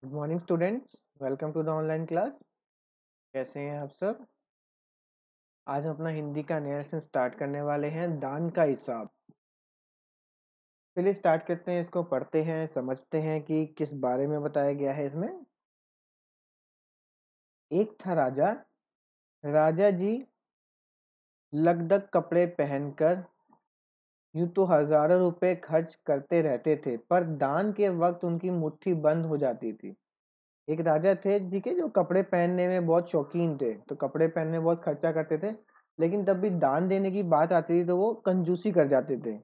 Good morning students, welcome to the online class. कैसे हैं आप सब? आज हम अपना हिंदी का नया लेसन स्टार्ट करने वाले हैं, दान का हिसाब। चलिए स्टार्ट करते हैं, इसको पढ़ते हैं, समझते हैं कि किस बारे में बताया गया है इसमें। एक था राजा। राजा जी लगदग कपड़े पहनकर यूं तो हजारों रुपए खर्च करते रहते थे, पर दान के वक्त उनकी मुट्ठी बंद हो जाती थी। एक राजा थे जी के जो कपड़े पहनने में बहुत शौकीन थे, तो कपड़े पहनने में बहुत खर्चा करते थे, लेकिन तब भी दान देने की बात आती थी तो वो कंजूसी कर जाते थे।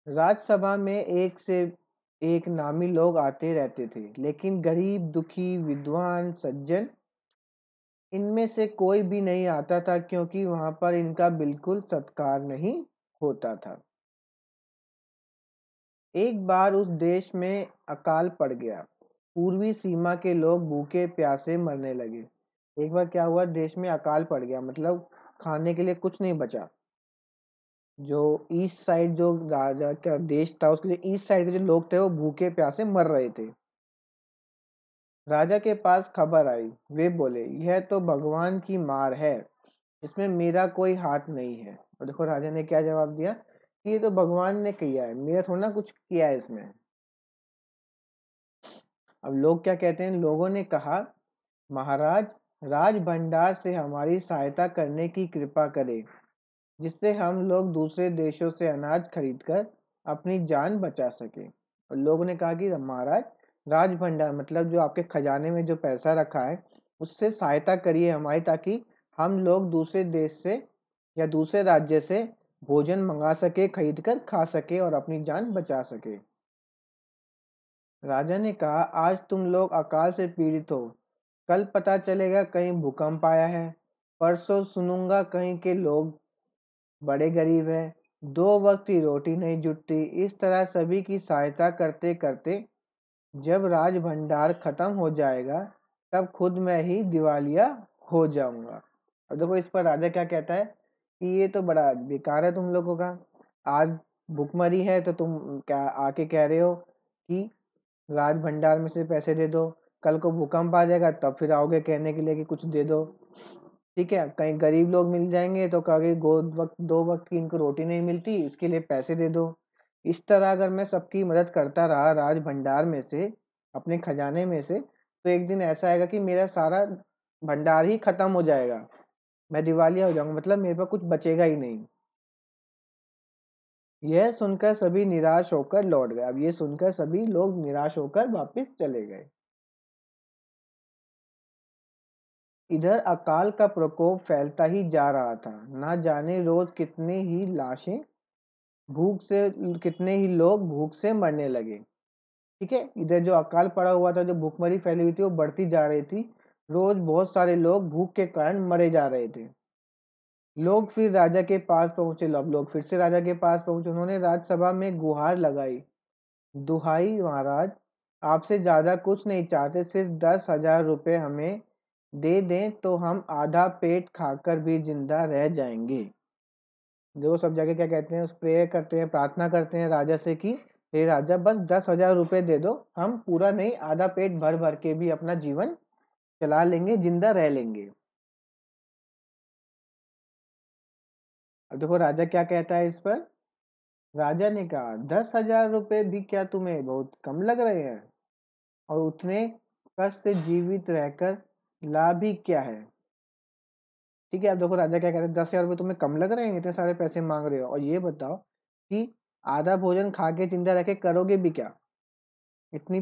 राजसभा में एक से एक नामी लोग आते रहते थे, लेकिन गरीब, दुखी, विद्वान, सज्जन, इनमें से कोई भी नहीं आता था, क्योंकि वहां पर इनका बिल्कुल सत्कार नहीं होता था। एक बार उस देश में अकाल पड़ गया। पूर्वी सीमा के लोग भूखे प्यासे मरने लगे। एक बार क्या हुआ, देश में अकाल पड़ गया, मतलब खाने के लिए कुछ नहीं बचा। जो ईस्ट साइड, जो राजा का देश था, उसके जो ईस्ट साइड के जो लोग थे वो भूखे प्यासे मर रहे थे। राजा के पास खबर आई। वे बोले, यह तो भगवान की मार है, इसमें मेरा कोई हाथ नहीं है। और देखो राजा ने क्या जवाब दिया कि ये तो भगवान ने किया है, मेरा थोड़ा ना कुछ किया है इसमें। अब लोग क्या कहते हैं, लोगों ने कहा, महाराज, राज भंडार से हमारी सहायता करने की कृपा करें, जिससे हम लोग दूसरे देशों से अनाज खरीदकर अपनी जान बचा सके। और लोगों ने कहा कि महाराज, राज भंडार मतलब जो आपके खजाने में जो पैसा रखा है, उससे सहायता करिए हमारी, ताकि हम लोग दूसरे देश से या दूसरे राज्य से भोजन मंगा सके, खरीद कर खा सके और अपनी जान बचा सके। राजा ने कहा, आज तुम लोग अकाल से पीड़ित हो, कल पता चलेगा कहीं भूकंप आया है, परसों सुनूंगा कहीं के लोग बड़े गरीब हैं, दो वक्त की रोटी नहीं जुटती। इस तरह सभी की सहायता करते करते जब राज भंडार खत्म हो जाएगा, तब खुद मैं ही दिवालिया हो जाऊंगा। और देखो इस पर राजा क्या कहता है कि ये तो बड़ा बेकार है तुम लोगों का। आज भुखमरी है तो तुम क्या आके कह रहे हो कि राज भंडार में से पैसे दे दो, कल को भूकंप आ जाएगा तब फिर आओगे कहने के लिए कि कुछ दे दो। ठीक है, कहीं गरीब लोग मिल जाएंगे तो कहोगे दो वक्त की इनको रोटी नहीं मिलती, इसके लिए पैसे दे दो। इस तरह अगर मैं सबकी मदद करता रहा राज भंडार में से, अपने खजाने में से, तो एक दिन ऐसा आएगा कि मेरा सारा भंडार ही खत्म हो जाएगा, मैं दिवालिया हो जाऊंगा, मतलब मेरे पास कुछ बचेगा ही नहीं। यह सुनकर सभी निराश होकर लौट गए। अब ये सुनकर सभी लोग निराश होकर वापस चले गए। इधर अकाल का प्रकोप फैलता ही जा रहा था। ना जाने रोज कितने ही लाशें भूख से कितने ही लोग भूख से मरने लगे। ठीक है, इधर जो अकाल पड़ा हुआ था, जो भूखमरी फैली हुई थी, वो बढ़ती जा रही थी। रोज बहुत सारे लोग भूख के कारण मरे जा रहे थे। लोग फिर राजा के पास पहुंचे। अब लोग फिर से राजा के पास पहुंचे। उन्होंने राज्यसभा में गुहार लगाई, दुहाई महाराज, आपसे ज्यादा कुछ नहीं चाहते, सिर्फ 10,000 रुपए हमें दे दें तो हम आधा पेट खाकर भी जिंदा रह जाएंगे। जो सब जगह क्या कहते हैं, उस प्रेयर करते हैं, प्रार्थना करते हैं राजा से कि हे राजा, बस 10,000 रुपए दे दो, हम पूरा नहीं आधा पेट भर भर के भी अपना जीवन चला लेंगे, जिंदा रह लेंगे। अब देखो राजा क्या कहता है इस पर। राजा ने कहा, 10,000 रुपए भी क्या तुम्हें बहुत कम लग रहे हैं? और उतने कष्ट से जीवित रहकर लाभ ही क्या है? ठीक है, अब देखो राजा क्या कहते हैं, 10,000 रुपये तुम्हें कम लग रहे हैं, इतने सारे पैसे मांग रहे हो, और ये बताओ कि आधा भोजन खा के चिंता रखे करोगे भी क्या? इतनी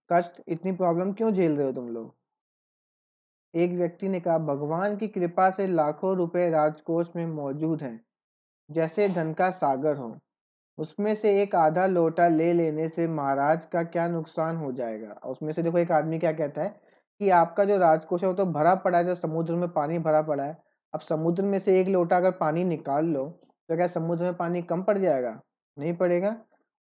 कष्ट, इतनी प्रॉब्लम क्यों झेल रहे हो तुम लोग? एक व्यक्ति ने कहा, भगवान की कृपा से लाखों रुपए राजकोष में मौजूद हैं, जैसे धन का सागर हो। उसमें से एक आधा लोटा ले लेने से महाराज का क्या नुकसान हो जाएगा? और उसमें से देखो एक आदमी क्या कहता है कि आपका जो राजकोष है वो तो भरा पड़ा है, जो समुद्र में पानी भरा पड़ा है। अब समुद्र में से एक लोटा अगर पानी निकाल लो तो क्या समुद्र में पानी कम पड़ जाएगा? नहीं पड़ेगा।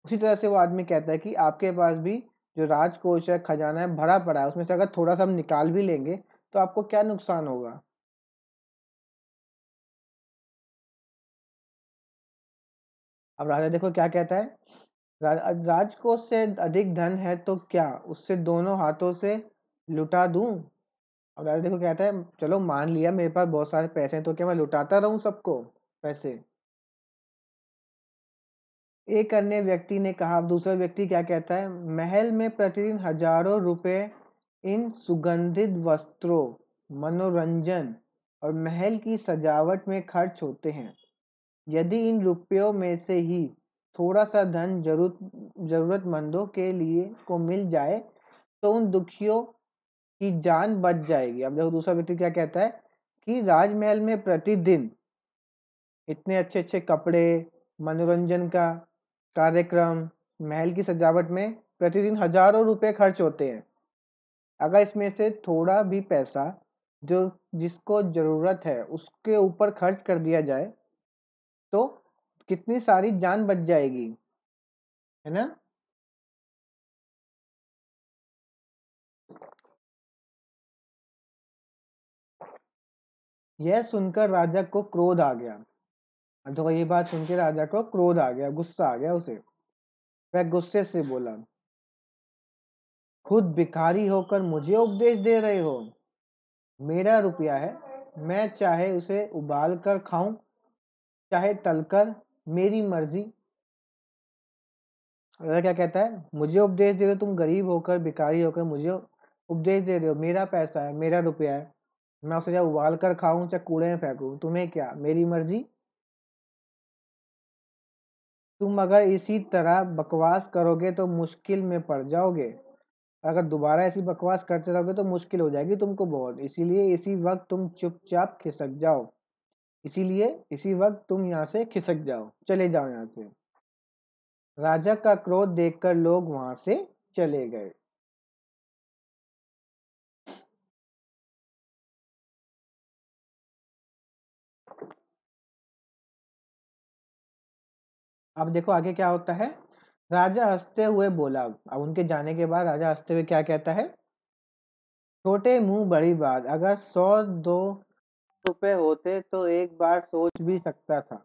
उसी तरह से वो आदमी कहता है कि आपके पास भी जो राजकोष है, खजाना है, भरा पड़ा है, उसमें से अगर थोड़ा सा हम निकाल भी लेंगे तो आपको क्या नुकसान होगा? अब राजा देखो क्या कहता है राजकोष से अधिक धन है तो क्या उससे दोनों हाथों से लुटा दूं? अब राजा देखो कहता है, चलो मान लिया मेरे पास बहुत सारे पैसे हैं, तो क्या मैं लुटाता रहूं सबको पैसे? एक अन्य व्यक्ति ने कहा। अब दूसरा व्यक्ति क्या कहता है, महल में प्रतिदिन हजारों रुपए इन सुगंधित वस्त्रों, मनोरंजन और महल की सजावट में खर्च होते हैं। यदि इन रुपयों में से ही थोड़ा सा धन जरूरतमंदों के लिए को मिल जाए तो उन दुखियों की जान बच जाएगी। अब देखो दूसरा व्यक्ति क्या कहता है कि राजमहल में प्रतिदिन इतने अच्छे अच्छे कपड़े, मनोरंजन का कार्यक्रम, महल की सजावट में प्रतिदिन हजारों रुपए खर्च होते हैं। अगर इसमें से थोड़ा भी पैसा जो जिसको जरूरत है उसके ऊपर खर्च कर दिया जाए तो कितनी सारी जान बच जाएगी, है ना? यह सुनकर राजा को क्रोध आ गया। तो ये बात सुन के राजा को क्रोध आ गया, गुस्सा आ गया उसे। वह गुस्से से बोला, खुद भिखारी होकर मुझे उपदेश दे रहे हो? मेरा रुपया है, मैं चाहे उसे उबाल कर खाऊं चाहे तलकर, मेरी मर्जी। राजा क्या कहता है, मुझे उपदेश दे रहे हो? तुम गरीब होकर, भिखारी होकर मुझे उपदेश दे रहे हो? मेरा पैसा है, मेरा रुपया है, मैं उसे चाहे उबाल कर खाऊं चाहे कूड़े में फेंकूं, तुम्हें क्या, मेरी मर्जी। तुम अगर इसी तरह बकवास करोगे तो मुश्किल में पड़ जाओगे। अगर दोबारा ऐसी बकवास करते रहोगे तो मुश्किल हो जाएगी तुमको बहुत। इसीलिए इसी वक्त तुम चुपचाप खिसक जाओ। इसीलिए इसी वक्त तुम यहाँ से खिसक जाओ, चले जाओ यहाँ से। राजा का क्रोध देखकर लोग वहां से चले गए। अब देखो आगे क्या होता है। राजा हंसते हुए बोला। अब उनके जाने के बाद राजा हंसते हुए क्या कहता है, छोटे मुंह बड़ी बात, अगर 100-2 रुपए होते तो एक बार सोच भी सकता था।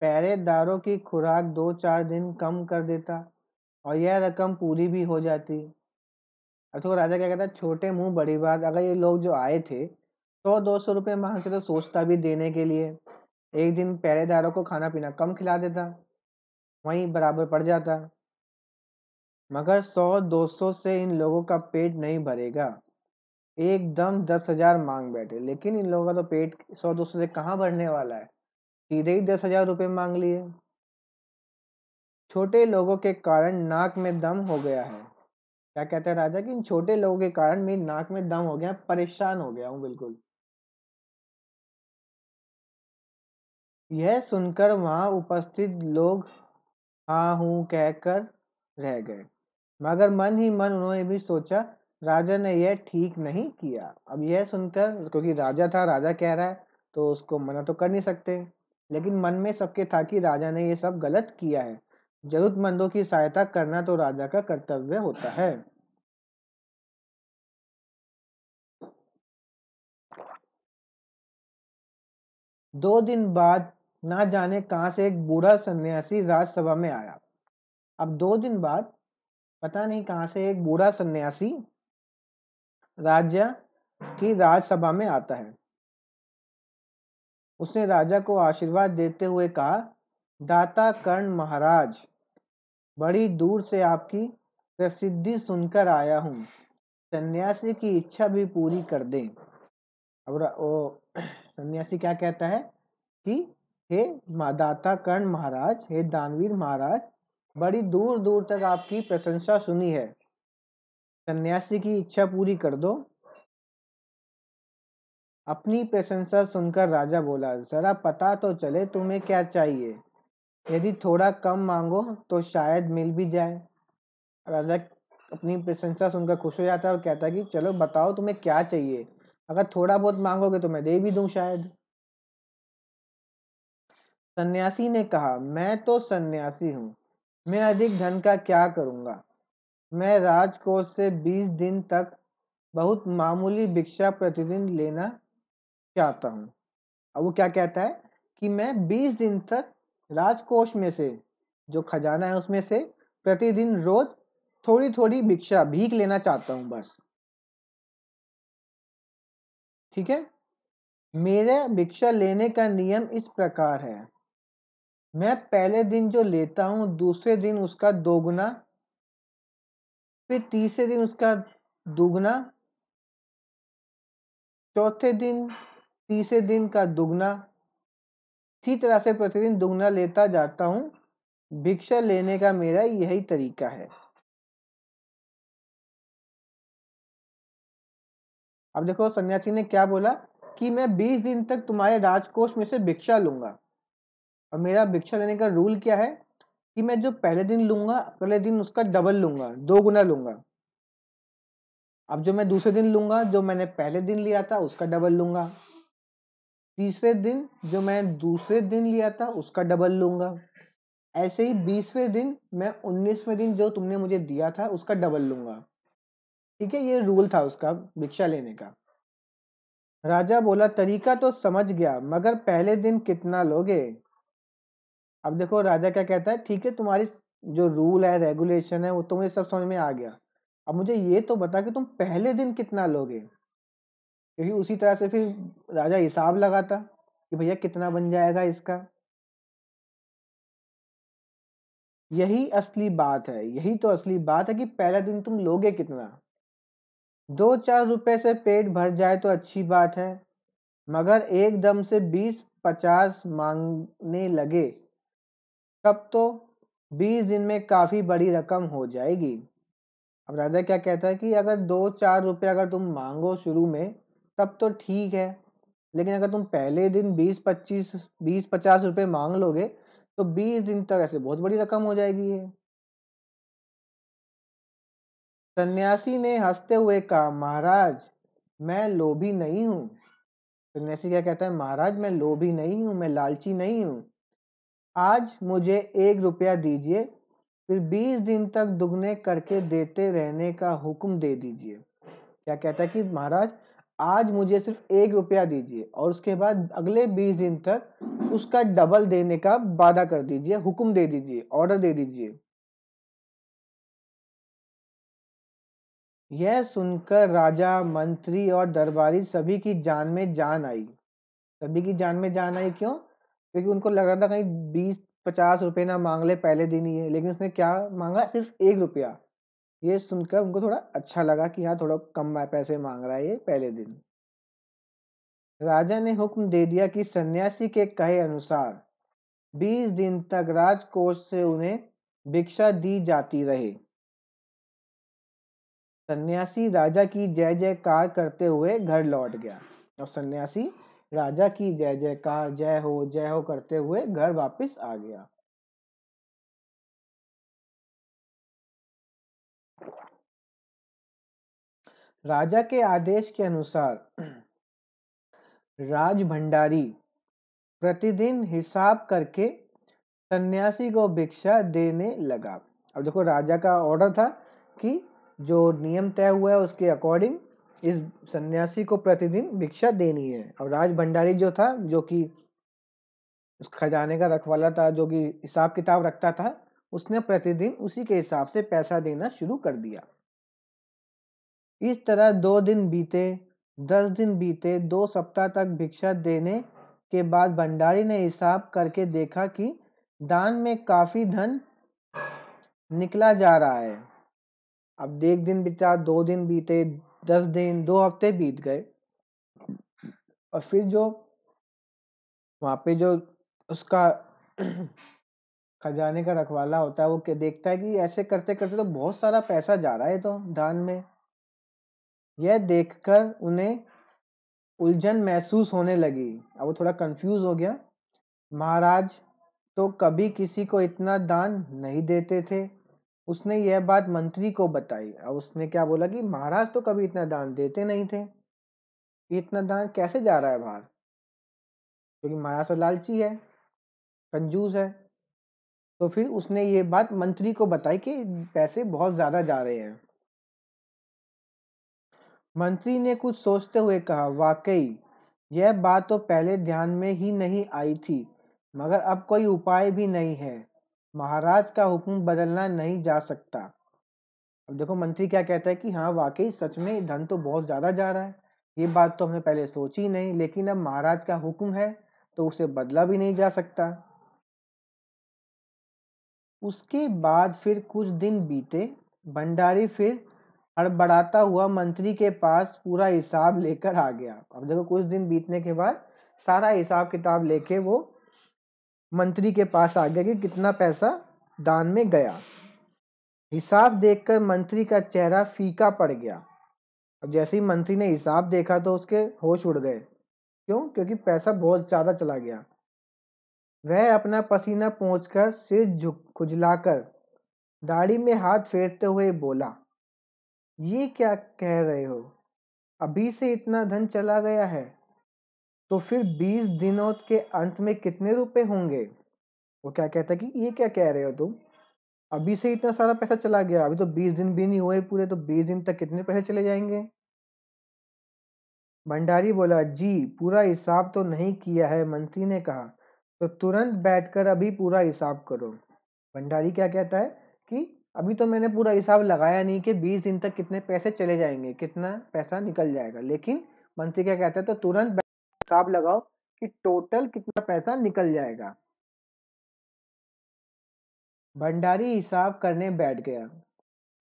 पहरेदारों की खुराक 2-4 दिन कम कर देता और यह रकम पूरी भी हो जाती। अब तो राजा क्या कहता है, छोटे मुंह बड़ी बात, अगर ये लोग जो आए थे 100-200 रुपए मांगते तो सोचता भी देने के लिए, एक दिन पहरेदारों को खाना पीना कम खिला देता, वहीं बराबर पड़ जाता। मगर 100-200 से इन लोगों का पेट नहीं भरेगा। एकदम 10,000 मांग बैठे, लेकिन इन लोगों का तो पेट 100-200 से कहाँ भरने वाला है, सीधे ही 10,000 रुपये मांग लिए। छोटे लोगों के कारण नाक में दम हो गया है। क्या कहता है राजा कि इन छोटे लोगों के कारण मेरी नाक में दम हो गया, परेशान हो गया हूँ बिल्कुल। यह सुनकर वहां उपस्थित लोग हाँ हूं कहकर रह गए, मगर मन ही मन उन्होंने भी सोचा, राजा ने यह ठीक नहीं किया। अब यह सुनकर, क्योंकि राजा था, राजा कह रहा है तो उसको मना तो कर नहीं सकते, लेकिन मन में सबके था कि राजा ने ये सब गलत किया है। जरूरतमंदों की सहायता करना तो राजा का कर्तव्य होता है। 2 दिन बाद ना जाने कहां से एक बूढ़ा सन्यासी राजसभा में आया। अब 2 दिन बाद पता नहीं कहां से एक बूढ़ा सन्यासी राजा की राजसभा में आता है। उसने राजा को आशीर्वाद देते हुए कहा, दाता कर्ण महाराज, बड़ी दूर से आपकी प्रसिद्धि सुनकर आया हूँ, सन्यासी की इच्छा भी पूरी कर दें। अब वो सन्यासी क्या कहता है कि हे दाता कर्ण महाराज, हे दानवीर महाराज, बड़ी दूर दूर तक आपकी प्रशंसा सुनी है, सन्यासी की इच्छा पूरी कर दो। अपनी प्रशंसा सुनकर राजा बोला, जरा पता तो चले तुम्हें क्या चाहिए, यदि थोड़ा कम मांगो तो शायद मिल भी जाए। राजा अपनी प्रशंसा सुनकर खुश हो जाता है और कहता है कि चलो बताओ तुम्हें क्या चाहिए, अगर थोड़ा बहुत मांगोगे तो मैं दे भी दूं शायद। सन्यासी ने कहा, मैं तो सन्यासी हूँ, मैं अधिक धन का क्या करूंगा, मैं राजकोष से 20 दिन तक बहुत मामूली भिक्षा प्रतिदिन लेना चाहता हूँ। अब वो क्या कहता है कि मैं 20 दिन तक राजकोष में से, जो खजाना है उसमें से प्रतिदिन रोज थोड़ी थोड़ी भिक्षा भीख लेना चाहता हूं बस। ठीक है। मेरे भिक्षा लेने का नियम इस प्रकार है, मैं पहले दिन जो लेता हूं दूसरे दिन उसका दोगुना, फिर तीसरे दिन उसका दुगना, चौथे दिन तीसरे दिन का दुगना, इसी तरह से प्रतिदिन दुगना लेता जाता हूं। भिक्षा लेने का मेरा यही तरीका है। अब देखो सन्यासी ने क्या बोला कि मैं 20 दिन तक तुम्हारे राजकोष में से भिक्षा लूंगा। और मेरा भिक्षा लेने का रूल क्या है कि मैं जो पहले दिन लूंगा अगले दिन उसका डबल लूंगा, 2 गुना लूंगा। अब जो मैं दूसरे दिन लूंगा, जो मैंने पहले दिन लिया था उसका डबल लूंगा। तीसरे दिन जो मैं दूसरे दिन लिया था उसका डबल लूंगा। ऐसे ही 20वें दिन मैं 19वें दिन जो तुमने मुझे दिया था उसका डबल लूंगा। ठीक है, ये रूल था उसका भिक्षा लेने का। राजा बोला तरीका तो समझ गया, मगर पहले दिन कितना लोगे। अब देखो राजा क्या कहता है, ठीक है तुम्हारी जो रूल है रेगुलेशन है वो तो मुझे सब समझ में आ गया, अब मुझे ये तो बता कि तुम पहले दिन कितना लोगे। क्योंकि उसी तरह से फिर राजा हिसाब लगाता कि भैया कितना बन जाएगा इसका। यही असली बात है, यही तो असली बात है कि पहला दिन तुम लोगे कितना। 2-4 रुपए से पेट भर जाए तो अच्छी बात है, मगर एकदम से 20-50 मांगने लगे तब तो 20 दिन में काफी बड़ी रकम हो जाएगी। अब राजा क्या कहता है कि अगर 2-4 रुपए अगर तुम मांगो शुरू में तब तो ठीक है, लेकिन अगर तुम पहले दिन 20-50 रुपए मांग लोगे तो 20 दिन तक ऐसे बहुत बड़ी रकम हो जाएगी ये। सन्यासी ने हंसते हुए कहा महाराज मैं लोभी नहीं हूँ। सन्यासी क्या कहता है, महाराज मैं लोभी नहीं हूँ, मैं लालची नहीं हूँ। आज मुझे 1 रुपया दीजिए, फिर 20 दिन तक दुगने करके देते रहने का हुक्म दे दीजिए। क्या कहता है कि महाराज आज मुझे सिर्फ 1 रुपया दीजिए और उसके बाद अगले 20 दिन तक उसका डबल देने का वादा कर दीजिए, हुक्म दे दीजिए, ऑर्डर दे दीजिए। यह सुनकर राजा, मंत्री और दरबारी सभी की जान में जान आई। सभी की जान में जान आई क्यों? क्योंकि उनको लग रहा था कहीं 20-50 रुपए ना मांग ले पहले दिन ही है, लेकिन उसने क्या मांगा, सिर्फ 1 रुपया। ये सुनकर उनको थोड़ा अच्छा लगा कि हाँ थोड़ा कम पैसे मांग रहा है ये पहले दिन। राजा ने हुक्म दे दिया कि सन्यासी के कहे अनुसार 20 दिन तक राजकोष से उन्हें भिक्षा दी जाती रहे। सन्यासी राजा की जय जयकार करते हुए घर लौट गया। और सन्यासी राजा की जय जयकार जय हो करते हुए घर वापस आ गया। राजा के आदेश के अनुसार राज भंडारी प्रतिदिन हिसाब करके सन्यासी को भिक्षा देने लगा। अब देखो राजा का ऑर्डर था कि जो नियम तय हुआ है उसके अकॉर्डिंग इस सन्यासी को प्रतिदिन भिक्षा देनी है। और राज भंडारी जो था, जो कि उस खजाने का रखवाला था, जो कि हिसाब किताब रखता था, उसने प्रतिदिन उसी के हिसाब से पैसा देना शुरू कर दिया। इस तरह 2 दिन बीते, 10 दिन बीते, 2 सप्ताह तक भिक्षा देने के बाद भंडारी ने हिसाब करके देखा कि दान में काफी धन निकला जा रहा है। अब 1 दिन बीता, 2 दिन बीते, 10 दिन, 2 हफ्ते बीत गए। और फिर जो वहां पे जो उसका खजाने का रखवाला होता है वो देखता है कि ऐसे करते करते तो बहुत सारा पैसा जा रहा है तो दान में। यह देखकर उन्हें उलझन महसूस होने लगी। अब वो थोड़ा कंफ्यूज हो गया। महाराज तो कभी किसी को इतना दान नहीं देते थे। उसने यह बात मंत्री को बताई। अब उसने क्या बोला कि महाराज तो कभी इतना दान देते नहीं थे, इतना दान कैसे जा रहा है बाहर। क्योंकि महाराज तो लालची है, कंजूस है। तो फिर उसने ये बात मंत्री को बताई कि पैसे बहुत ज्यादा जा रहे हैं। मंत्री ने कुछ सोचते हुए कहा, वाकई यह बात तो पहले ध्यान में ही नहीं आई थी, मगर अब कोई उपाय भी नहीं है। महाराज का हुक्म बदलना नहीं जा सकता। अब देखो मंत्री क्या कहता है कि हाँ वाकई सच में धन तो बहुत ज्यादा जा रहा है, ये बात तो हमने पहले सोची नहीं, लेकिन अब महाराज का हुक्म है तो उसे बदला भी नहीं जा सकता। उसके बाद फिर कुछ दिन बीते। भंडारी फिर हड़बड़ाता हुआ मंत्री के पास पूरा हिसाब लेकर आ गया। अब देखो कुछ दिन बीतने के बाद सारा हिसाब किताब लेके वो मंत्री के पास आ गया कि कितना पैसा दान में गया। हिसाब देखकर मंत्री का चेहरा फीका पड़ गया। अब जैसे ही मंत्री ने हिसाब देखा तो उसके होश उड़ गए। क्यों? क्योंकि पैसा बहुत ज्यादा चला गया। वह अपना पसीना पोंछकर सिर झुक खुजलाकर दाढ़ी में हाथ फेरते हुए बोला, ये क्या कह रहे हो? अभी से इतना धन चला गया है तो फिर 20 दिनों के अंत में कितने रुपए होंगे? वो क्या कहता है कि ये क्या कह रहे हो तुम, अभी से इतना सारा पैसा चला गया, अभी तो 20 दिन भी नहीं हुए पूरे, तो 20 दिन तक कितने पैसे चले जाएंगे? भंडारी बोला, जी पूरा हिसाब तो नहीं किया है। मंत्री ने कहा, तो तुरंत बैठकर अभी पूरा हिसाब करो। भंडारी क्या कहता है कि अभी तो मैंने पूरा हिसाब लगाया नहीं कि 20 दिन तक कितने पैसे चले जाएंगे, कितना पैसा निकल जाएगा, लेकिन मंत्री क्या कहता है तो तुरंत हिसाब लगाओ कि टोटल कितना पैसा निकल जाएगा। भंडारी हिसाब करने बैठ गया।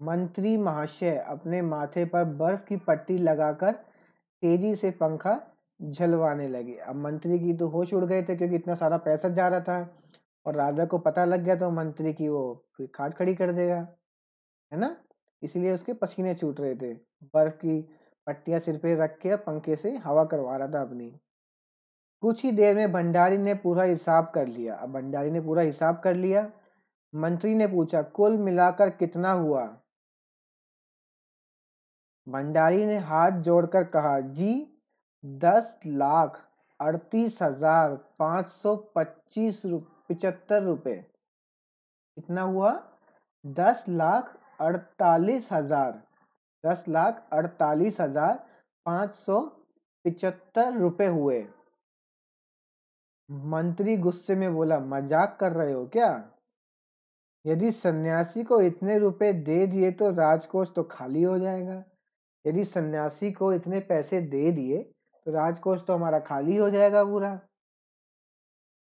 मंत्री महाशय अपने माथे पर बर्फ की पट्टी लगाकर तेजी से पंखा झलवाने लगे। अब मंत्री की तो होश उड़ गए थे क्योंकि इतना सारा पैसा जा रहा था, और राजा को पता लग गया तो मंत्री की वो फिर खाट खड़ी कर देगा, है ना। इसलिए उसके पसीने छूट रहे थे। बर्फ की पट्टियां सिर पे रख के पंखे से हवा करवा रहा था अपनी। कुछ ही देर में भंडारी ने पूरा हिसाब कर लिया। अब भंडारी ने पूरा हिसाब कर लिया। मंत्री ने पूछा, कुल मिलाकर कितना हुआ? भंडारी ने हाथ जोड़कर कहा, जी 10,38,525.75 रुपए। कितना हुआ? 10,48,000 10,48,575 रुपए हुए। मंत्री गुस्से में बोला, मजाक कर रहे हो क्या? यदि सन्यासी को इतने रुपए दे दिए तो राजकोष तो खाली हो जाएगा। यदि सन्यासी को इतने पैसे दे दिए तो राजकोष तो हमारा खाली हो जाएगा पूरा।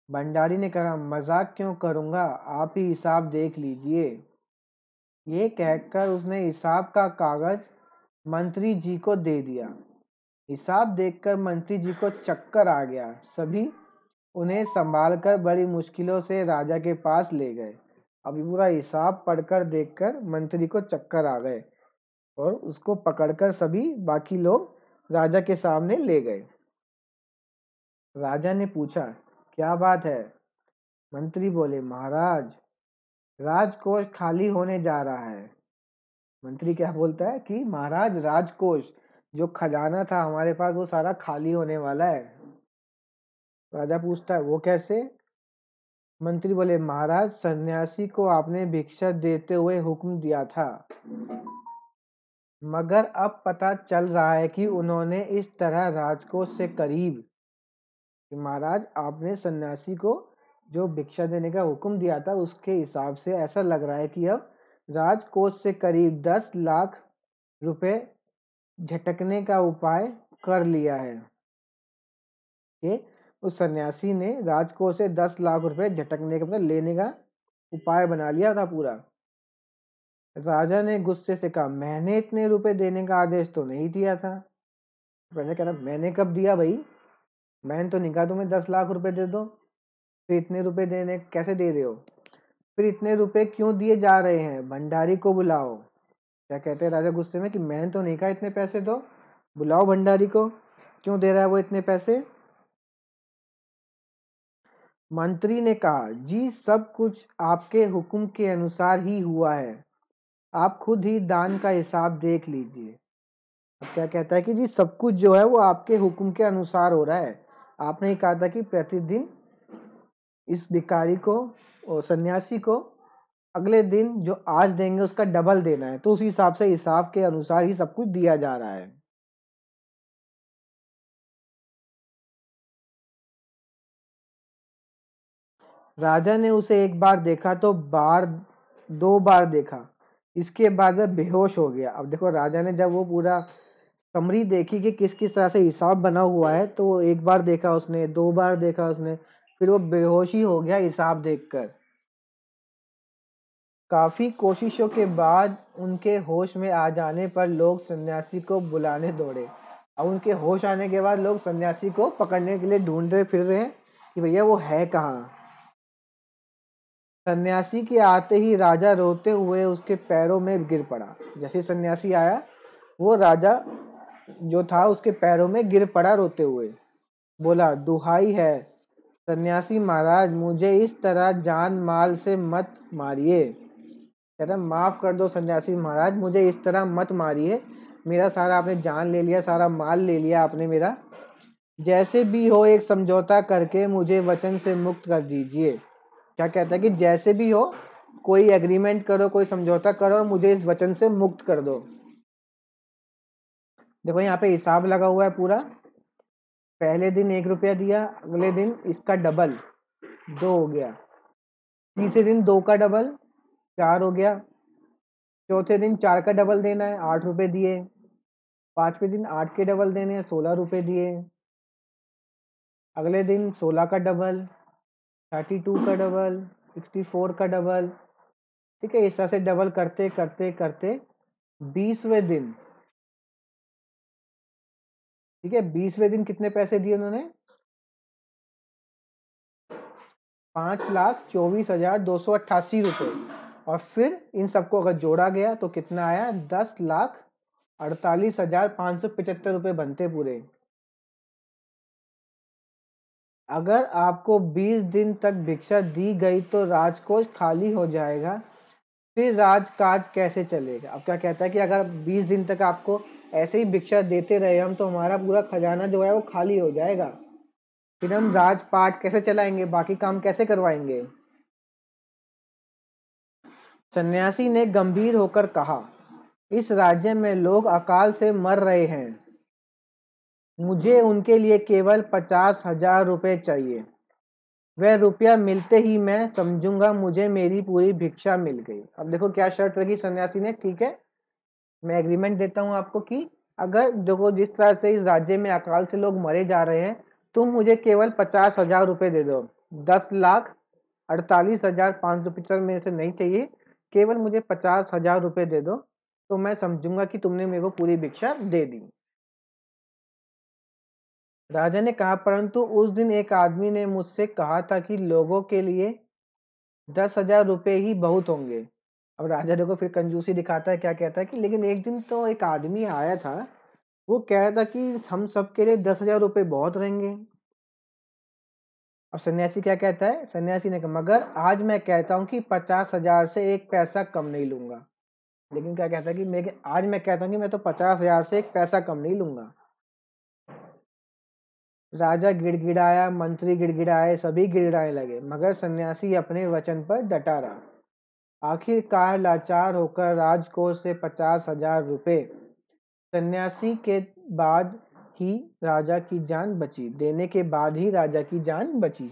भंडारी ने कहा, मजाक क्यों करूंगा, आप ही हिसाब देख लीजिए। ये कहकर उसने हिसाब का कागज मंत्री जी को दे दिया। हिसाब देखकर मंत्री जी को चक्कर आ गया। सभी उन्हें संभालकर बड़ी मुश्किलों से राजा के पास ले गए। अभी पूरा हिसाब पढ़कर देखकर मंत्री को चक्कर आ गए और उसको पकड़कर सभी बाकी लोग राजा के सामने ले गए। राजा ने पूछा, क्या बात है? मंत्री बोले, महाराज राजकोष खाली होने जा रहा है। मंत्री क्या बोलता है कि महाराज राजकोष जो खजाना था हमारे पास वो सारा खाली होने वाला है। राजा पूछता है, वो कैसे? मंत्री बोले, महाराज सन्यासी को आपने भिक्षा देते हुए हुक्म दिया था, मगर अब पता चल रहा है कि उन्होंने इस तरह राजकोष से करीब, कि महाराज आपने सन्यासी को जो भिक्षा देने का हुक्म दिया था उसके हिसाब से ऐसा लग रहा है कि अब राजकोष से करीब 10 लाख रुपए झटकने का उपाय कर लिया है। कि उस सन्यासी ने राजकोष से 10 लाख रुपए झटकने का, मतलब लेने का उपाय बना लिया था पूरा। राजा ने गुस्से से कहा, मैंने इतने रुपए देने का आदेश तो नहीं दिया था। राजा कह रहा, मैंने कब दिया भाई, मैंने तो नहीं कहा तुम्हें 10 लाख रुपए दे दो, फिर इतने रुपए देने कैसे दे रहे हो? फिर इतने रुपए क्यों दिए जा रहे हैं? भंडारी को बुलाओ। क्या कहते हैं राजा गुस्से में कि मैंने तो नहीं कहा इतने पैसे दो, बुलाओ भंडारी को, क्यों दे रहा है वो इतने पैसे? मंत्री ने कहा, जी सब कुछ आपके हुक्म के अनुसार ही हुआ है, आप खुद ही दान का हिसाब देख लीजिए। अब क्या कहता है कि जी सब कुछ जो है वो आपके हुक्म के अनुसार हो रहा है। आपने ही कहा था कि प्रतिदिन इस भिखारी को और सन्यासी को अगले दिन जो आज देंगे उसका डबल देना है, तो उस हिसाब से हिसाब के अनुसार ही सब कुछ दिया जा रहा है। राजा ने उसे एक बार देखा तो दो बार देखा, इसके बाद वह बेहोश हो गया। अब देखो राजा ने जब वो पूरा समरी देखी कि किस किस तरह से हिसाब बना हुआ है, तो वो एक बार देखा उसने, दो बार देखा उसने, फिर वो बेहोश ही हो गया हिसाब देखकर। काफी कोशिशों के बाद उनके होश में आ जाने पर लोग सन्यासी को बुलाने दौड़े। अब उनके होश आने के बाद लोग सन्यासी को पकड़ने के लिए ढूंढ रहे फिर रहे हैं कि भैया वो है कहाँ। सन्यासी के आते ही राजा रोते हुए उसके पैरों में गिर पड़ा। जैसे सन्यासी आया, वो राजा जो था उसके पैरों में गिर पड़ा रोते हुए। बोला, दुहाई है सन्यासी महाराज, मुझे इस तरह जान माल से मत मारिए। कहता, माफ कर दो सन्यासी महाराज, मुझे इस तरह मत मारिए, मेरा सारा आपने जान ले लिया, सारा माल ले लिया आपने मेरा। जैसे भी हो एक समझौता करके मुझे वचन से मुक्त कर दीजिए। क्या कहता है कि जैसे भी हो कोई एग्रीमेंट करो, कोई समझौता करो और मुझे इस वचन से मुक्त कर दो। देखो यहाँ पे हिसाब लगा हुआ है पूरा। पहले दिन 1 रुपया दिया, अगले दिन इसका डबल 2 हो गया, तीसरे दिन 2 का डबल 4 हो गया, चौथे दिन 4 का डबल देना है 8 रुपए दिए, पांचवें दिन 8 के डबल देने हैं 16 रुपए दिए, अगले दिन 16 का डबल, 32 का डबल, 64 का डबल। ठीक है, इस तरह से डबल करते करते करते 20वें दिन, ठीक है, 20वें दिन कितने पैसे दिए उन्होंने? 5,24,288 रुपए। और फिर इन सबको अगर जोड़ा गया तो कितना आया? 10,48,575 रुपए बनते पूरे। अगर आपको 20 दिन तक भिक्षा दी गई तो राजकोष खाली हो जाएगा, फिर राजकाज कैसे चलेगा? अब क्या कहता है कि अगर 20 दिन तक आपको ऐसे ही भिक्षा देते रहे हम तो हमारा पूरा खजाना जो है वो खाली हो जाएगा, फिर हम राजपाट कैसे चलाएंगे, बाकी काम कैसे करवाएंगे? सन्यासी ने गंभीर होकर कहा, इस राज्य में लोग अकाल से मर रहे हैं, मुझे उनके लिए केवल 50,000 रुपए चाहिए। वह रुपया मिलते ही मैं समझूंगा मुझे मेरी पूरी भिक्षा मिल गई। अब देखो क्या शर्त रखी सन्यासी ने, ठीक है मैं एग्रीमेंट देता हूं आपको कि अगर देखो जिस तरह से इस राज्य में अकाल से लोग मरे जा रहे हैं, तुम मुझे केवल 50,000 रुपए दे दो। 10,48,575 में से नहीं चाहिए, केवल मुझे 50,000 रुपए दे दो, तो मैं समझूंगा कि तुमने मेरे को पूरी भिक्षा दे दी। राजा ने कहा, परंतु उस दिन एक आदमी ने मुझसे कहा था कि लोगों के लिए 10,000 रुपए ही बहुत होंगे। अब राजा देखो फिर कंजूसी दिखाता है, क्या कहता है कि लेकिन एक दिन तो एक आदमी आया था, वो कह रहा था कि हम सबके लिए 10,000 रुपए बहुत रहेंगे। अब सन्यासी क्या कहता है? सन्यासी ने कहा, मगर आज मैं कहता हूँ कि 50,000 से एक पैसा कम नहीं लूंगा। लेकिन क्या कहता है कि आज मैं कहता हूँ कि मैं तो 50,000 से एक पैसा कम नहीं लूंगा। राजा गिड़गिड़ाया, मंत्री गिड़गिड़ाए, सभी गिड़गिड़ाने लगे, मगर सन्यासी अपने वचन पर डटा रहा। आखिरकार लाचार होकर राजकोष से 50,000 रुपए सन्यासी के बाद ही राजा की जान बची, देने के बाद ही राजा की जान बची।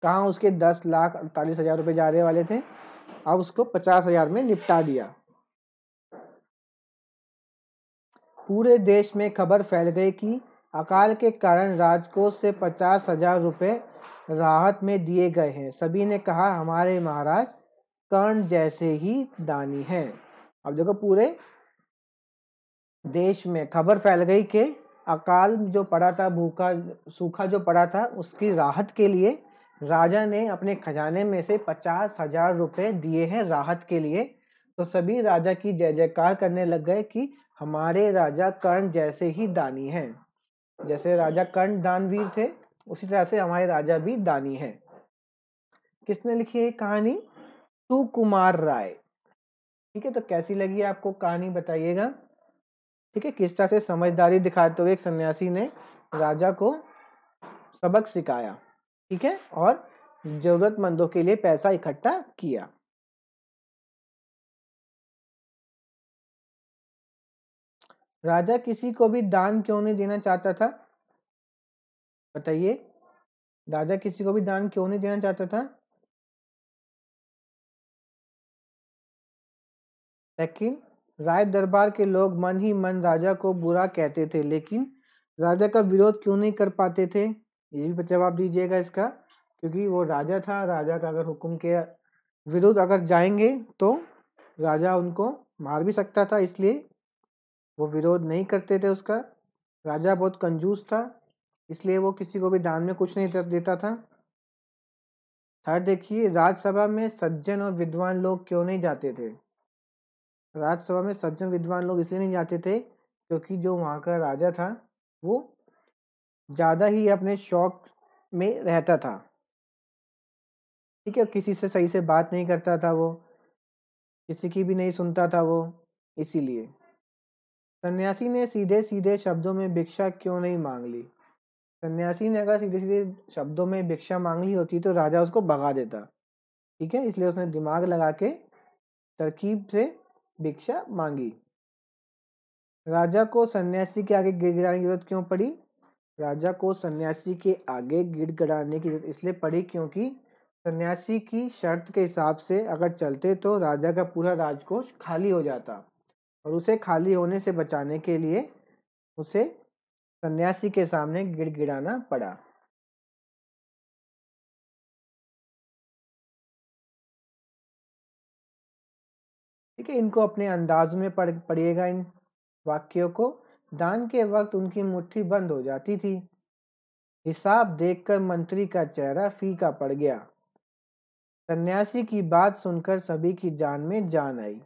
कहाँ उसके 10,48,000 रुपए जा रहे वाले थे, अब उसको 50,000 में निपटा दिया। पूरे देश में खबर फैल गई कि अकाल के कारण राजकोष से 50,000 रुपए राहत में दिए गए हैं। सभी ने कहा, हमारे महाराज कर्ण जैसे ही दानी हैं। अब देखो पूरे देश में खबर फैल गई कि अकाल जो पड़ा था, भूखा सूखा जो पड़ा था, उसकी राहत के लिए राजा ने अपने खजाने में से 50,000 रुपए दिए हैं राहत के लिए। तो सभी राजा की जय जयकार करने लग गए कि हमारे राजा कर्ण जैसे ही दानी हैं। जैसे राजा कर्ण दानवीर थे, उसी तरह से हमारे राजा भी दानी हैं। किसने लिखी है कहानी? सुकुमार राय। ठीक है, तो कैसी लगी आपको कहानी बताइएगा। ठीक है, किस तरह से समझदारी दिखाते हुए एक सन्यासी ने राजा को सबक सिखाया, ठीक है, और जरूरतमंदों के लिए पैसा इकट्ठा किया। राजा किसी को भी दान क्यों नहीं देना चाहता था? बताइए, राजा किसी को भी दान क्यों नहीं देना चाहता था? लेकिन राय दरबार के लोग मन ही मन राजा को बुरा कहते थे, लेकिन राजा का विरोध क्यों नहीं कर पाते थे? ये भी जवाब दीजिएगा इसका। क्योंकि वो राजा था, राजा का अगर हुक्म के विरुद्ध अगर जाएंगे तो राजा उनको मार भी सकता था, इसलिए वो विरोध नहीं करते थे उसका। राजा बहुत कंजूस था, इसलिए वो किसी को भी दान में कुछ नहीं देता था। थर्ड देखिए, राज्यसभा में सज्जन और विद्वान लोग क्यों नहीं जाते थे? राज्यसभा में सज्जन विद्वान लोग इसलिए नहीं जाते थे क्योंकि जो वहाँ का राजा था वो ज़्यादा ही अपने शौक में रहता था। ठीक है, किसी से सही से बात नहीं करता था वो, किसी की भी नहीं सुनता था वो, इसीलिए। सन्यासी ने सीधे सीधे शब्दों में भिक्षा क्यों नहीं मांग ली? सन्यासी ने अगर सीधे सीधे शब्दों में भिक्षा मांग ली होती तो राजा उसको भगा देता। ठीक है, इसलिए उसने दिमाग लगा के तरकीब से भिक्षा मांगी। राजा को सन्यासी के आगे गिड़गिड़ाने की जरूरत क्यों पड़ी? राजा को सन्यासी के आगे गिड़गिड़ाने की जरूरत इसलिए पड़ी क्योंकि सन्यासी की शर्त के हिसाब से अगर चलते तो राजा का पूरा राजकोष खाली हो जाता, और उसे खाली होने से बचाने के लिए उसे सन्यासी के सामने गिड़गिड़ाना पड़ा। ठीक है, इनको अपने अंदाज में पढ़िएगा इन वाक्यों को। दान के वक्त उनकी मुट्ठी बंद हो जाती थी। हिसाब देखकर मंत्री का चेहरा फीका पड़ गया। सन्यासी की बात सुनकर सभी की जान में जान आई।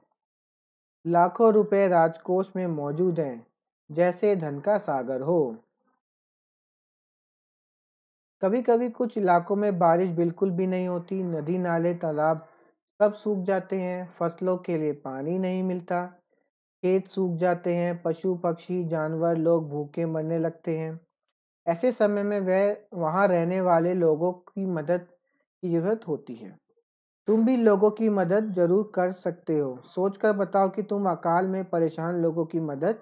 लाखों रुपए राजकोष में मौजूद हैं, जैसे धन का सागर हो। कभी कभी कुछ इलाकों में बारिश बिल्कुल भी नहीं होती, नदी नाले तालाब सब सूख जाते हैं, फसलों के लिए पानी नहीं मिलता, खेत सूख जाते हैं, पशु पक्षी जानवर लोग भूखे मरने लगते हैं। ऐसे समय में वह वहां रहने वाले लोगों की मदद की जरूरत होती है। तुम भी लोगों की मदद जरूर कर सकते हो। सोचकर बताओ कि तुम अकाल में परेशान लोगों की मदद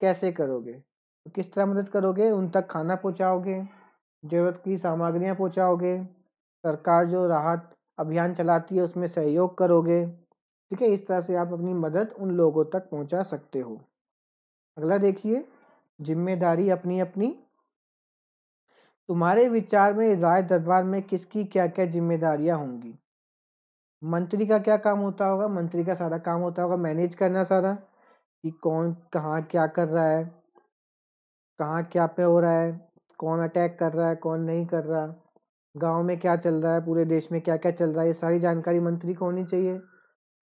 कैसे करोगे? तो किस तरह मदद करोगे? उन तक खाना पहुंचाओगे, जरूरत की सामग्रियां पहुंचाओगे, सरकार जो राहत अभियान चलाती है उसमें सहयोग करोगे। ठीक है, इस तरह से आप अपनी मदद उन लोगों तक पहुंचा सकते हो। अगला देखिए, जिम्मेदारी अपनी अपनी। तुम्हारे विचार में राय दरबार में किसकी क्या क्या जिम्मेदारियां होंगी? मंत्री का क्या काम होता होगा? मंत्री का सारा काम होता होगा मैनेज करना सारा, कि कौन कहाँ क्या कर रहा है, कहाँ क्या पे हो रहा है, कौन अटैक कर रहा है, कौन नहीं कर रहा, गांव में क्या चल रहा है, पूरे देश में क्या क्या चल रहा है, ये सारी जानकारी मंत्री को होनी चाहिए।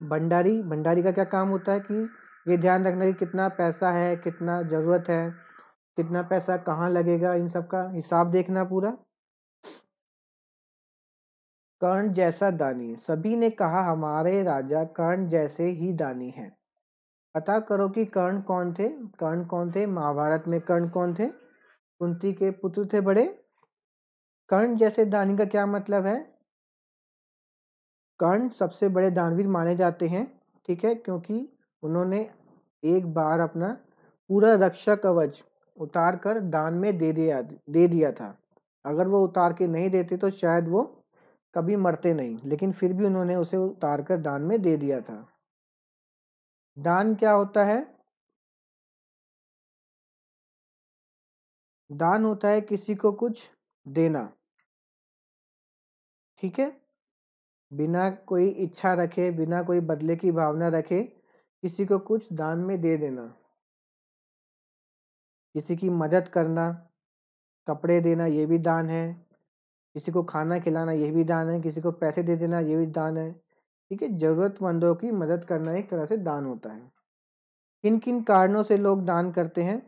भंडारी, भंडारी का क्या काम होता है कि ये ध्यान रखना कि कितना पैसा है, कितना ज़रूरत है, कितना पैसा कहाँ लगेगा, इन सब का हिसाब देखना पूरा। कर्ण जैसा दानी। सभी ने कहा हमारे राजा कर्ण जैसे ही दानी हैं। पता करो कि कर्ण कौन थे? कर्ण कौन थे? महाभारत में कर्ण कौन थे? कुंती के पुत्र थे बड़े। कर्ण जैसे दानी का क्या मतलब है? कर्ण सबसे बड़े दानवीर माने जाते हैं, ठीक है, क्योंकि उन्होंने एक बार अपना पूरा रक्षा कवच उतार कर दान में दे दिया था। अगर वो उतार के नहीं देते तो शायद वो कभी मरते नहीं, लेकिन फिर भी उन्होंने उसे उतार कर दान में दे दिया था। दान क्या होता है? दान होता है किसी को कुछ देना। ठीक है, बिना कोई इच्छा रखे, बिना कोई बदले की भावना रखे किसी को कुछ दान में दे देना। किसी की मदद करना, कपड़े देना, ये भी दान है। किसी को खाना खिलाना, ये भी दान है। किसी को पैसे दे देना, ये भी दान है। ठीक है, जरूरतमंदों की मदद करना एक तरह से दान होता है। किन किन कारणों से लोग दान करते हैं?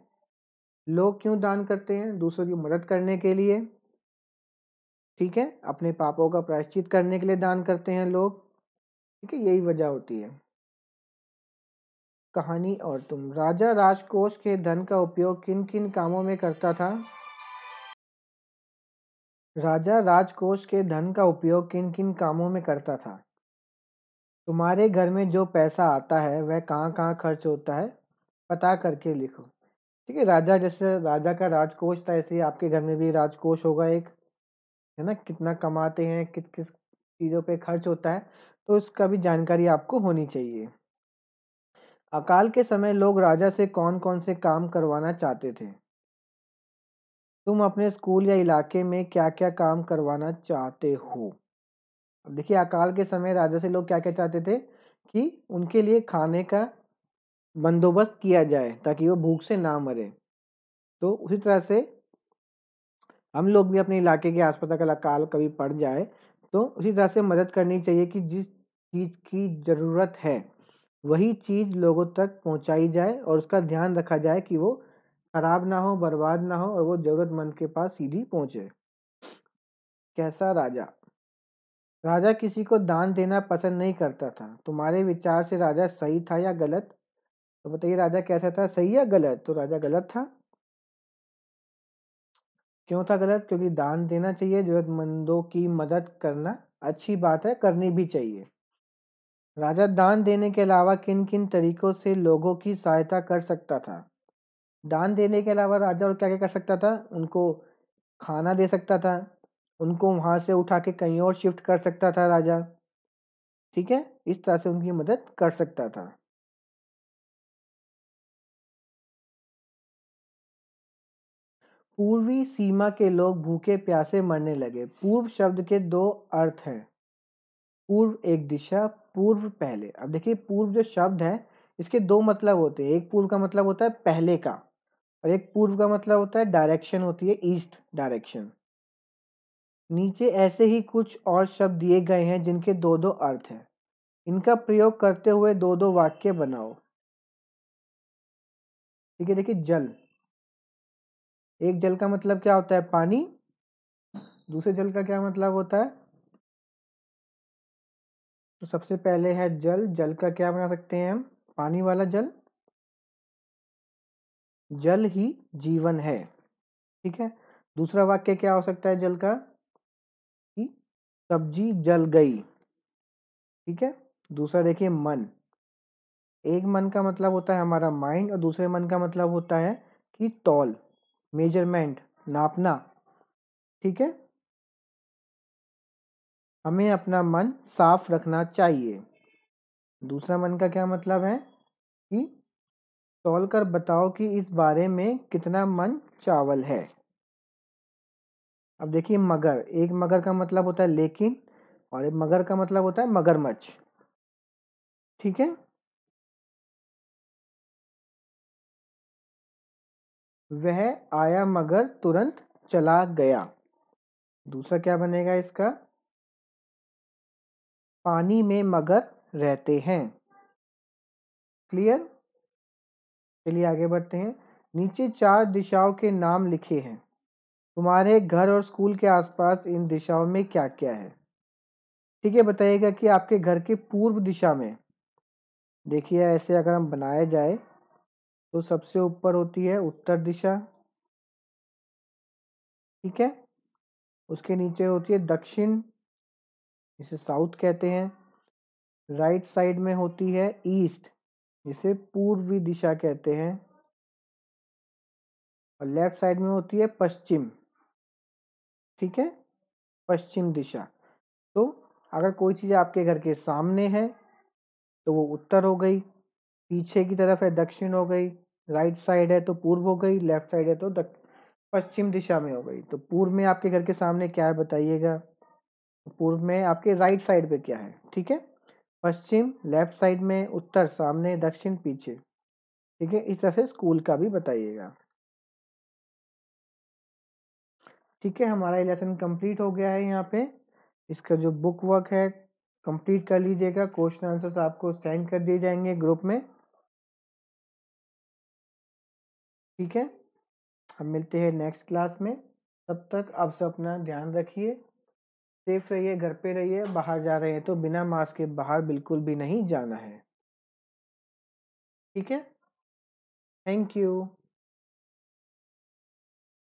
लोग क्यों दान करते हैं? दूसरों की मदद करने के लिए। ठीक है, अपने पापों का प्रायश्चित करने के लिए दान करते हैं लोग। ठीक है, यही वजह होती है। कहानी और तुम। राजा राजकोष के धन का उपयोग किन किन कामों में करता था? राजा राजकोष के धन का उपयोग किन किन कामों में करता था? तुम्हारे घर में जो पैसा आता है वह कहाँ कहाँ खर्च होता है, पता करके लिखो। ठीक है, राजा जैसे राजा का राजकोष था, ऐसे ही आपके घर में भी राजकोष होगा एक, है ना, कितना कमाते हैं, किस किस चीज़ों पे खर्च होता है, तो उसका भी जानकारी आपको होनी चाहिए। अकाल के समय लोग राजा से कौन कौन से काम करवाना चाहते थे? तुम अपने स्कूल या इलाके में क्या क्या काम करवाना चाहते हो? अब देखिए, अकाल के समय राजा से लोग क्या क्या चाहते थे कि उनके लिए खाने का बंदोबस्त किया जाए ताकि वो भूख से ना मरे। तो उसी तरह से हम लोग भी अपने इलाके के आसपास अगर अकाल कभी पड़ जाए तो उसी तरह से मदद करनी चाहिए कि जिस चीज़ की ज़रूरत है वही चीज़ लोगों तक पहुंचाई जाए और उसका ध्यान रखा जाए कि वो खराब ना हो, बर्बाद ना हो और वो ज़रूरतमंद के पास सीधी पहुंचे। कैसा राजा? राजा किसी को दान देना पसंद नहीं करता था। तुम्हारे विचार से राजा सही था या गलत? तो बताइए, राजा कैसा था, सही या गलत? तो राजा गलत था। क्यों था गलत? क्योंकि दान देना चाहिए, जरूरतमंदों की मदद करना अच्छी बात है, करनी भी चाहिए। राजा दान देने के अलावा किन किन तरीकों से लोगों की सहायता कर सकता था? दान देने के अलावा राजा और क्या क्या कर सकता था? उनको खाना दे सकता था, उनको वहां से उठा के कहीं और शिफ्ट कर सकता था राजा। ठीक है, इस तरह से उनकी मदद कर सकता था। पूर्वी सीमा के लोग भूखे प्यासे मरने लगे। पूर्व शब्द के दो अर्थ हैं। पूर्व एक दिशा, पूर्व पहले। अब देखिए, पूर्व जो शब्द है इसके दो मतलब होते हैं। एक पूर्व का मतलब होता है पहले का और एक पूर्व का मतलब होता है डायरेक्शन होती है, ईस्ट डायरेक्शन। नीचे ऐसे ही कुछ और शब्द दिए गए हैं जिनके दो दो अर्थ हैं। इनका प्रयोग करते हुए दो दो वाक्य बनाओ। ठीक है, देखिए, जल। एक जल का मतलब क्या होता है? पानी। दूसरे जल का क्या मतलब होता है? तो सबसे पहले है जल। जल का क्या बना सकते हैं हम? पानी वाला जल। जल ही जीवन है। ठीक है, दूसरा वाक्य क्या हो सकता है जल का? कि सब्जी जल गई। ठीक है, दूसरा देखिए, मन। एक मन का मतलब होता है हमारा माइंड और दूसरे मन का मतलब होता है कि तौल, मेजरमेंट, नापना। ठीक है, हमें अपना मन साफ रखना चाहिए। दूसरा मन का क्या मतलब है? कि तौल कर बताओ कि इस बारे में कितना मन चावल है। अब देखिए, मगर। एक मगर का मतलब होता है लेकिन, और एक मगर का मतलब होता है मगरमच्छ। ठीक है, वह आया मगर तुरंत चला गया। दूसरा क्या बनेगा इसका? पानी में मगर रहते हैं। क्लियर? चलिए आगे बढ़ते हैं। नीचे चार दिशाओं के नाम लिखे हैं। तुम्हारे घर और स्कूल के आसपास इन दिशाओं में क्या क्या है? ठीक है, बताइएगा कि आपके घर के पूर्व दिशा में देखिए, ऐसे अगर हम बनाया जाए तो सबसे ऊपर होती है उत्तर दिशा। ठीक है, उसके नीचे होती है दक्षिण, जिसे साउथ कहते हैं। राइट साइड में होती है ईस्ट, जिसे पूर्वी दिशा कहते हैं। और लेफ्ट साइड में होती है पश्चिम। ठीक है, पश्चिम दिशा। तो अगर कोई चीज़ आपके घर के सामने है तो वो उत्तर हो गई, पीछे की तरफ है दक्षिण हो गई, राइट साइड है तो पूर्व हो गई, लेफ्ट साइड है तो पश्चिम दिशा में हो गई। तो पूर्व में आपके घर के सामने क्या है बताइएगा? पूर्व में आपके राइट साइड पे क्या है? ठीक है, पश्चिम लेफ्ट साइड में, उत्तर सामने, दक्षिण पीछे। ठीक है, इस तरह से स्कूल का भी बताइएगा। ठीक है, हमारा लेसन कंप्लीट हो गया है। यहाँ पे इसका जो बुक वर्क है कंप्लीट कर लीजिएगा। क्वेश्चन आंसर्स आपको सेंड कर दिए जाएंगे ग्रुप में। ठीक है, हम मिलते हैं नेक्स्ट क्लास में। तब तक आप सब अपना ध्यान रखिए, सेफ रहिए, घर पे रहिए। बाहर जा रहे हैं तो बिना मास्क के बाहर बिल्कुल भी नहीं जाना है। ठीक है, थैंक यू।